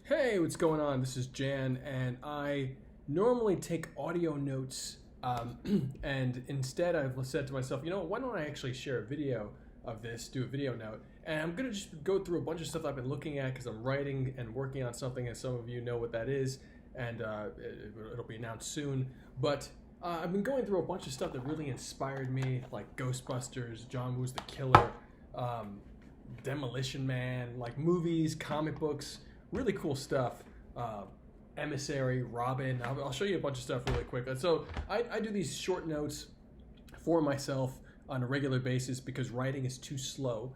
Hey, what's going on? This is Jan, and I normally take audio notes, and instead I've said to myself, why don't I actually share a video of this, do a video note, and I'm going to just go through a bunch of stuff I've been looking at because I'm writing and working on something, and some of you know what that is, and it'll be announced soon, but I've been going through a bunch of stuff that really inspired me, like Ghostbusters, John Woo's The Killer, Demolition Man, like movies, comic books, really cool stuff. Emissary, Robin. I'll show you a bunch of stuff really quick. So I do these short notes for myself on a regular basis because writing is too slow,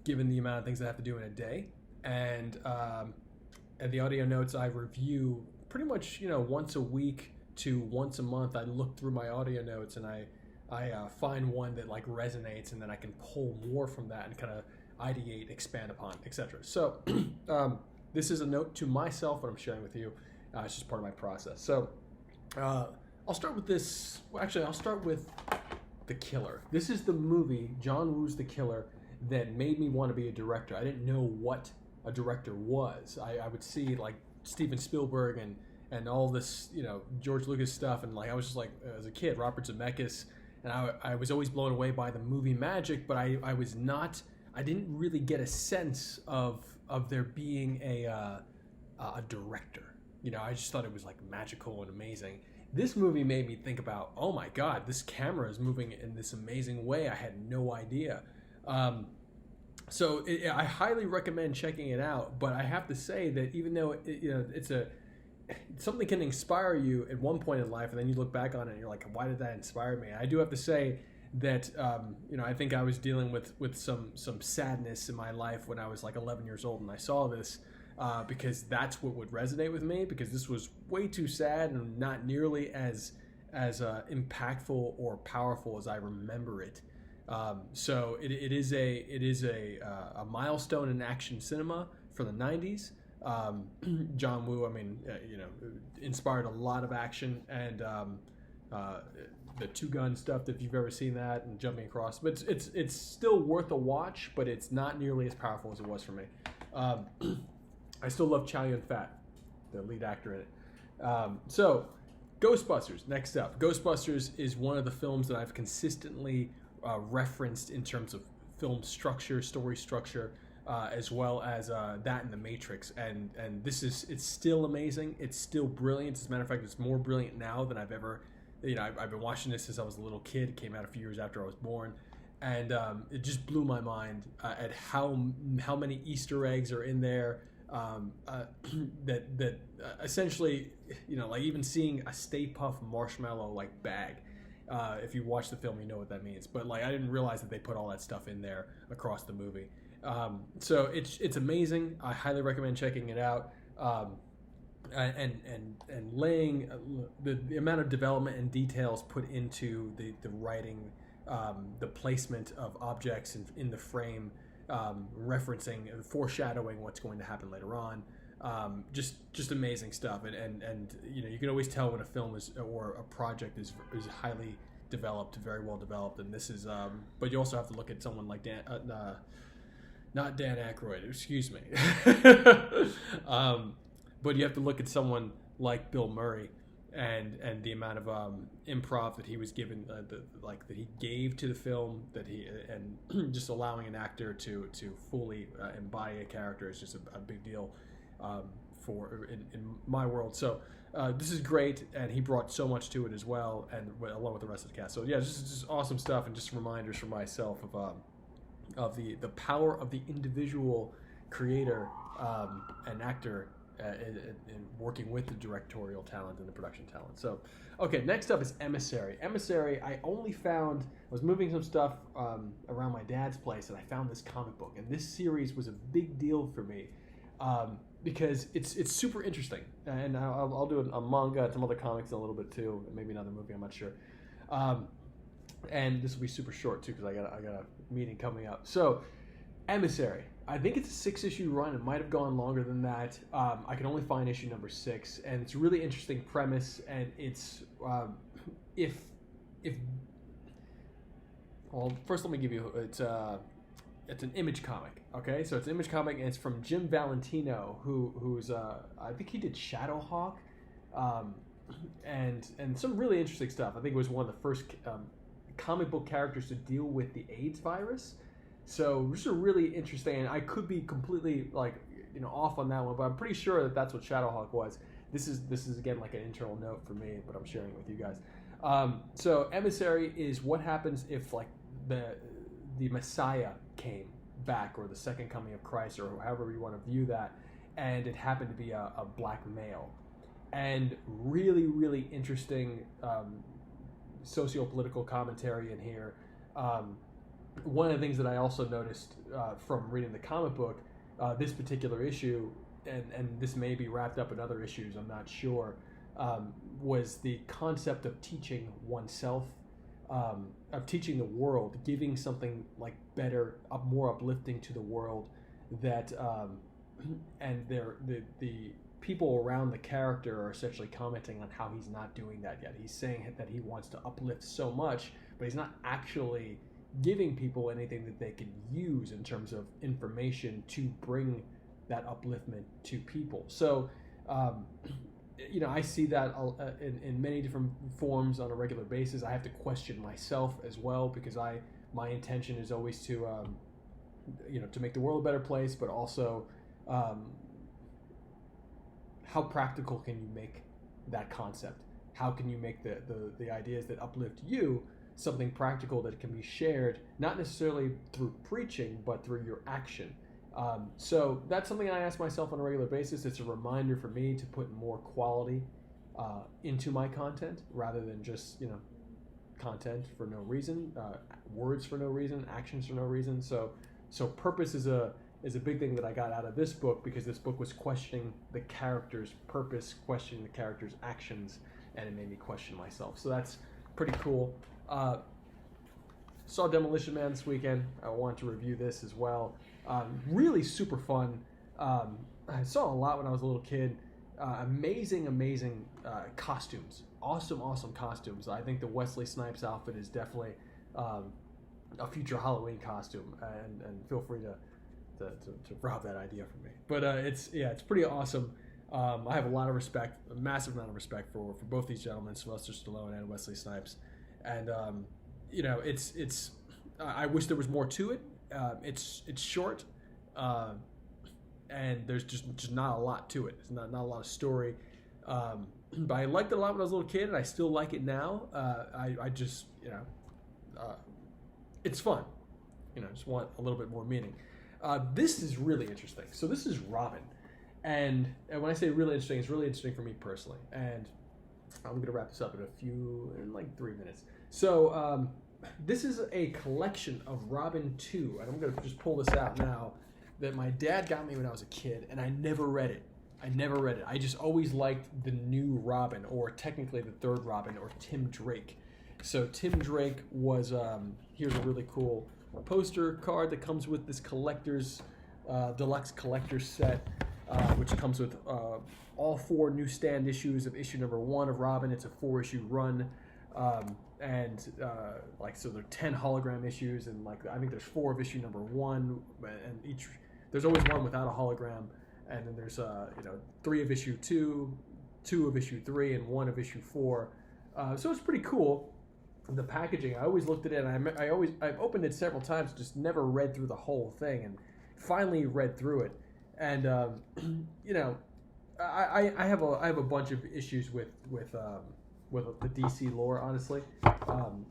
given the amount of things I have to do in a day. And the audio notes I review pretty much once a week to once a month. I look through my audio notes and I find one that like resonates, and then I can pull more from that and kind of ideate, expand upon, etc. So this is a note to myself that I'm sharing with you. It's just part of my process. So I'll start with this. Well, actually, I'll start with The Killer. This is the movie, John Woo's The Killer, that made me want to be a director. I didn't know what a director was. I would see like Steven Spielberg and all this, George Lucas stuff, and like I was just like, as a kid, Robert Zemeckis, and I was always blown away by the movie magic, but I didn't really get a sense of there being a director. I just thought it was like magical and amazing. This movie made me think about, oh my God, this camera is moving in this amazing way. I had no idea. I highly recommend checking it out. But I have to say that even though something can inspire you at one point in life, and then you look back on it and you're like, why did that inspire me? I do have to say that I think I was dealing with some sadness in my life when I was like 11 years old, and I saw this because that's what would resonate with me, because this was way too sad and not nearly as impactful or powerful as I remember it. So it is a milestone in action cinema for the 90s. John Woo, inspired a lot of action, and the two-gun stuff, if you've ever seen that, and jumping across. But it's still worth a watch, but it's not nearly as powerful as it was for me. I still love Chow Yun-fat, the lead actor in it. So, Ghostbusters, next up. Ghostbusters is one of the films that I've consistently referenced in terms of film structure, story structure, as well as that and The Matrix. And it's still amazing. It's still brilliant. As a matter of fact, it's more brilliant now than I've ever... I've been watching this since I was a little kid. It came out a few years after I was born, and it just blew my mind at how many Easter eggs are in there. That essentially, like even seeing a Stay Puft Marshmallow like bag. If you watch the film, you know what that means. But like, I didn't realize that they put all that stuff in there across the movie. So it's amazing. I highly recommend checking it out. And laying the amount of development and details put into the writing, the placement of objects in the frame, referencing and foreshadowing what's going to happen later on, just amazing stuff. And you can always tell when a film or a project is highly developed, very well developed. And this is, but you also have to look at someone like not Dan Aykroyd, excuse me. But you have to look at someone like Bill Murray and the amount of improv that he was given, that he gave to the film, and just allowing an actor to fully embody a character is just a big deal in my world. So this is great, and he brought so much to it as well, and along with the rest of the cast. So yeah, just awesome stuff, and just reminders for myself of the power of the individual creator and actor. In working with the directorial talent and the production talent. So, okay, next up is Emissary. Emissary, I was moving some stuff around my dad's place, and I found this comic book. And this series was a big deal for me because it's super interesting. And I'll do a manga and some other comics in a little bit too, maybe another movie, I'm not sure. And this will be super short too, because I got a meeting coming up. So, Emissary. I think it's a 6-issue run. It might have gone longer than that. I can only find issue number 6, and it's a really interesting premise. And it's well, first let me give you it's an Image comic. Okay, so it's Image comic, and it's from Jim Valentino, who's I think he did Shadowhawk, and some really interesting stuff. I think it was one of the first comic book characters to deal with the AIDS virus. So just a really interesting. And I could be completely off on that one, but I'm pretty sure that that's what Shadowhawk was. This is again like an internal note for me, but I'm sharing it with you guys. So Emissary is what happens if like the Messiah came back, or the second coming of Christ, or however you want to view that, and it happened to be a black male. And really, really interesting socio-political commentary in here. One of the things that I also noticed from reading the comic book, this particular issue, and this may be wrapped up in other issues, I'm not sure, was the concept of teaching oneself, of teaching the world, giving something like better, more uplifting to the world, that and the people around the character are essentially commenting on how he's not doing that yet. He's saying that he wants to uplift so much, but he's not actually giving people anything that they can use in terms of information to bring that upliftment to people. So I see that in many different forms on a regular basis. I have to question myself as well, because my intention is always to to make the world a better place, but also how practical can you make that concept? How can you make the ideas that uplift you something practical that can be shared, not necessarily through preaching, but through your action? So that's something I ask myself on a regular basis. It's a reminder for me to put more quality into my content, rather than just content for no reason, words for no reason, actions for no reason. So purpose is a big thing that I got out of this book, because this book was questioning the character's purpose, questioning the character's actions, and it made me question myself. So that's pretty cool. Saw Demolition Man this weekend. I wanted to review this as well. Really super fun. I saw a lot when I was a little kid. Amazing costumes. Awesome costumes. I think the Wesley Snipes outfit is definitely a future Halloween costume, and feel free to rob that idea from me. But it's pretty awesome. I have a massive amount of respect for both these gentlemen, Sylvester Stallone and Wesley Snipes. And it's I wish there was more to it. It's short, and there's just not a lot to it. It's not a lot of story. But I liked it a lot when I was a little kid, and I still like it now. I just it's fun. Just want a little bit more meaning. This is really interesting. So this is Robin, and when I say really interesting, it's really interesting for me personally. And I'm going to wrap this up in like 3 minutes. So this is a collection of Robin 2, and I'm going to just pull this out now, that my dad got me when I was a kid, and I never read it. I just always liked the new Robin, or technically the third Robin, or Tim Drake. So Tim Drake was, here's a really cool poster card that comes with this deluxe collector's set, which comes with all 4 newsstand issues of issue number 1 of Robin. It's a 4-issue run, and so there are 10 hologram issues, and I think there's 4 of issue number 1, and there's always one without a hologram, and then there's 3 of issue 2, 2 of issue 3, and 1 of issue 4. So it's pretty cool. The packaging, I always looked at it, and I've opened it several times, just never read through the whole thing, and finally read through it. And I have a bunch of issues with the DC lore, honestly.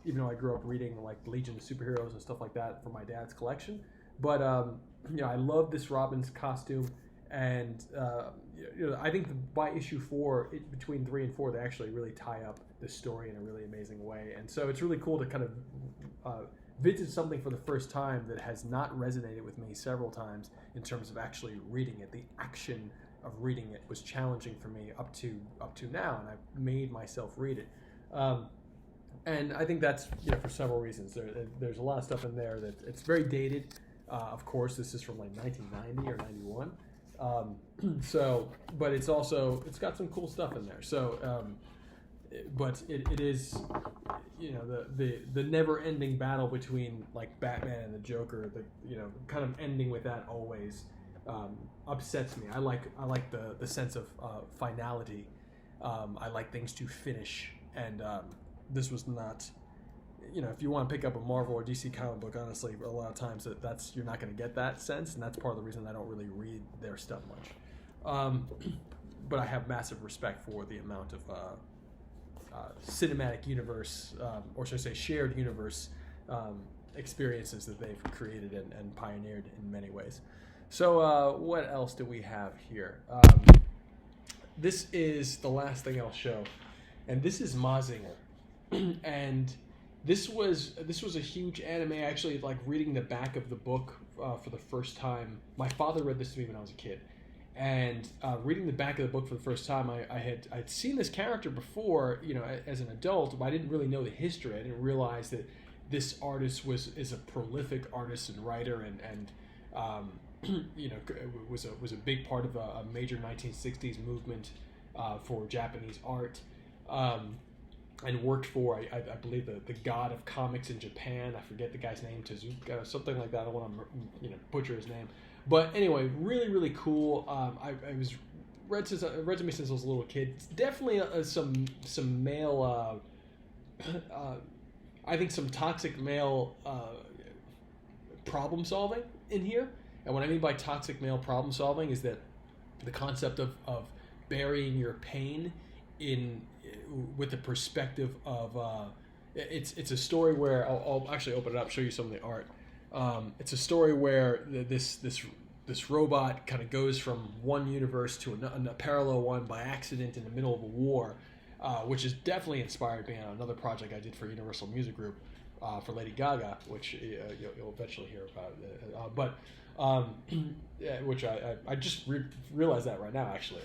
Even though I grew up reading like Legion of Superheroes and stuff like that for my dad's collection, but I love this Robin's costume, and I think by issue 4, between 3 and 4, they actually really tie up the story in a really amazing way. And so it's really cool to kind of visit something for the first time that has not resonated with me several times in terms of actually reading it. The action of reading it was challenging for me up to now, and I've made myself read it. And I think that's for several reasons. There's a lot of stuff in there that it's very dated. Of course, this is from like 1990 or 91. But it's got some cool stuff in there. So but it is, you know, the never-ending battle between like Batman and the Joker. Kind of ending with that always upsets me. I like the sense of finality. I like things to finish, and this was not. You know, if you want to pick up a Marvel or DC comic book, honestly, a lot of times you're not going to get that sense, and that's part of the reason I don't really read their stuff much. But I have massive respect for the amount of cinematic universe, or should I say shared universe experiences that they've created and pioneered in many ways. So what else do we have here? This is the last thing I'll show, and this is Mazinger. And this was a huge anime. Actually, like reading the back of the book for the first time. My father read this to me when I was a kid, and reading the back of the book for the first time, I'd seen this character before, you know, as an adult, but I didn't really know the history. I didn't realize that this artist is a prolific artist and writer, and you know, was a big part of a major 1960s movement for Japanese art. And worked for, I believe, the god of comics in Japan. I forget the guy's name, Tezuka, something like that. I don't want to, butcher his name. But anyway, really, really cool. I was read to me since I was a little kid. It's definitely some male, I think some toxic male problem solving in here. And what I mean by toxic male problem solving is that the concept of burying your pain with the perspective of it's a story where I'll actually open it up, show you some of the art. It's a story where this robot kind of goes from one universe to a parallel one by accident in the middle of a war, which is definitely inspired me on another project I did for Universal Music Group for Lady Gaga, which you'll eventually hear about. Which I just realized that right now, actually.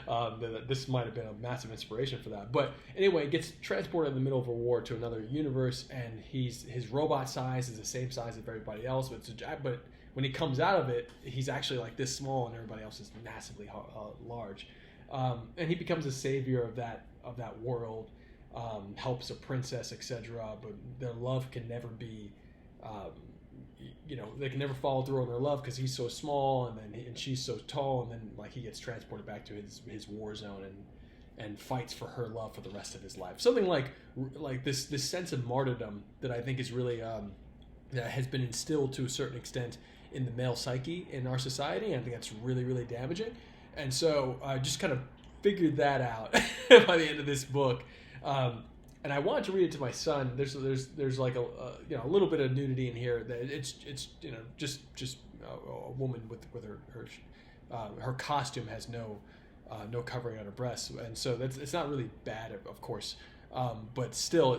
That this might have been a massive inspiration for that. But anyway, gets transported in the middle of a war to another universe, and his robot size is the same size as everybody else. But when he comes out of it, he's actually like this small, and everybody else is massively large. And he becomes a savior of that world, helps a princess, etc. But their love can never be. They can never follow through on their love because he's so small, and she's so tall, and then like he gets transported back to his war zone and fights for her love for the rest of his life. Something like this sense of martyrdom that I think is really that has been instilled to a certain extent in the male psyche in our society, and I think that's really, really damaging. And so I just kind of figured that out by the end of this book. And I wanted to read it to my son. There's like a little bit of nudity in here. That it's just a woman with her costume has no covering on her breasts, and so it's not really bad, of course, but still,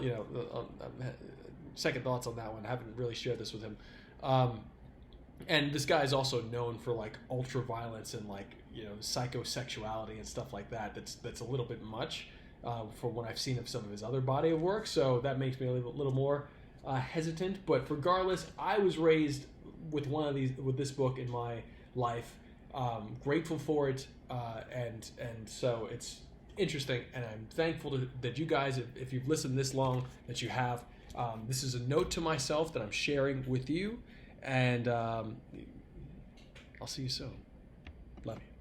second thoughts on that one. I haven't really shared this with him, and this guy is also known for like ultra violence and like psychosexuality and stuff like that. That's a little bit much. For what I've seen of some of his other body of work, so that makes me a little more hesitant. But regardless, I was raised with with this book in my life, grateful for it, and so it's interesting, and I'm thankful that you guys, if you've listened this long, that you have. This is a note to myself that I'm sharing with you, and I'll see you soon. Love you.